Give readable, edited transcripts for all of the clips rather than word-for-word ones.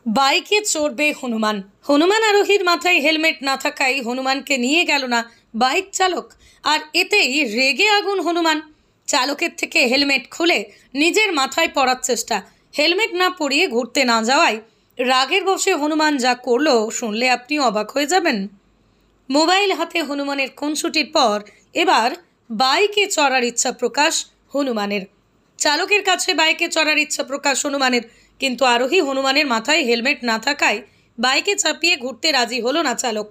বাইকে চড়বে হনুমান। হনুমান আরোহীর মাথায় হেলমেট না থাকায় হনুমানকে নিয়ে গেল না বাইক চালক, আর এতেই রেগে আগুন হনুমান। চালকের থেকে হেলমেট খুলে নিজের মাথায় পরার চেষ্টা, হেলমেট না পরিয়ে ঘুরতে না যাওয়ায় রাগের বশে হনুমান যা করলো শুনলে আপনি অবাক হয়ে যাবেন। মোবাইল হাতে হনুমানের খুনসুটির পর এবার বাইকে চড়ার ইচ্ছা প্রকাশ হনুমানের। চালকের কাছে বাইকে চড়ার ইচ্ছা প্রকাশ হনুমানের, কিন্তু আরোহী হনুমানের মাথায় হেলমেট না থাকায় বাইকে চাপিয়ে ঘুরতে রাজি হলো না চালক।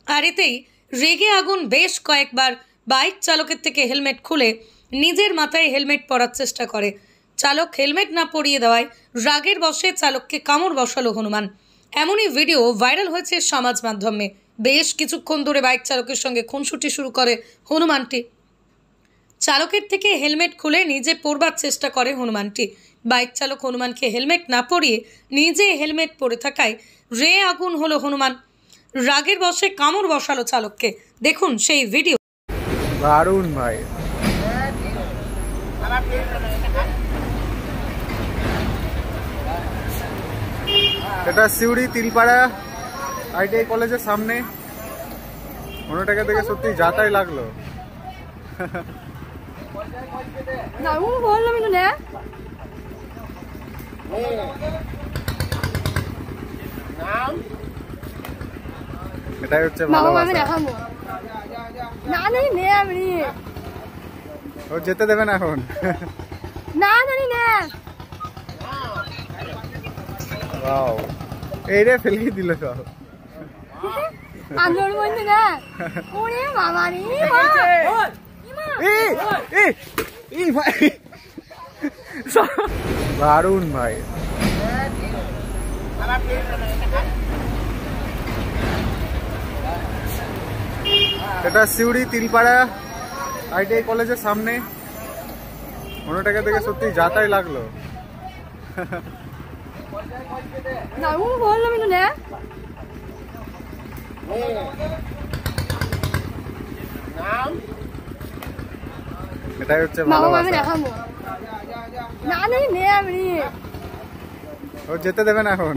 আর এতেই রেগে আগুন বেশ কয়েকবার বাইক চালকের থেকে হেলমেট খুলে নিজের মাথায় হেলমেট পরার চেষ্টা করে। চালক হেলমেট না পরিয়ে দেওয়ায় রাগের বশে চালককে কামড় বসালো হনুমান। এমনই ভিডিও ভাইরাল হয়েছে সমাজ মাধ্যমে। বেশ কিছুক্ষণ ধরে বাইক চালকের সঙ্গে খুনসুটি শুরু করে হনুমানটি। চালকের থেকে হেলমেট খুলে নিজে পরবার চেষ্টা করে হনুমানটি। বাইক চালক হনুমানকে হেলমেট না পরিয়ে নিজে হেলমেট পরে থাকায় রে আগুন হলো হনুমান। রাগের বশে কামড় বসালো চালককে। দেখুন সেই ভিডিও। দারুণ ভাই। এটা সিউড়ি তিলপাড়া আইটিআই কলেজের সামনে। মনোটাকে দেখে সত্যি যাতাই লাগলো। এটাই হচ্ছে ভালোবাসা। ও যেতে দেবে না এখন। এই রে ফেলে দিল সব। দারুণ ভাই। এটা সিউড়ি তিলপাড়া আইটিআই কলেজের সামনে। মনোটাকে দেখে সত্যি যাতাই লাগলো। এটাই হচ্ছে ভালোবাসা। ও যেতে দেবে না এখন।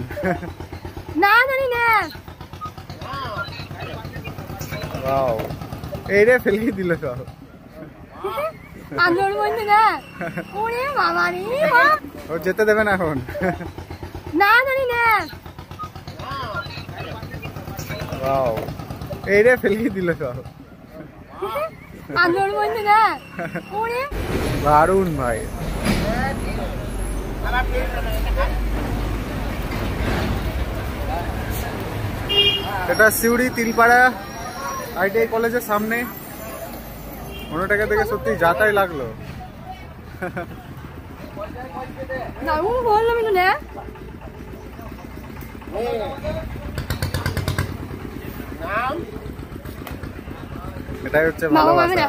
এই রে ফেলে দিল সব। ও যেতে দেবে না এখন। এই রে ফেলে দিল সব। দারুণ ভাই। এটা সিউড়ি তিলপাড়া আইটিআই কলেজের সামনে। মনোটাকে দেখে সত্যি যাতাই লাগলো। এটাই হচ্ছে ভালোবাসা।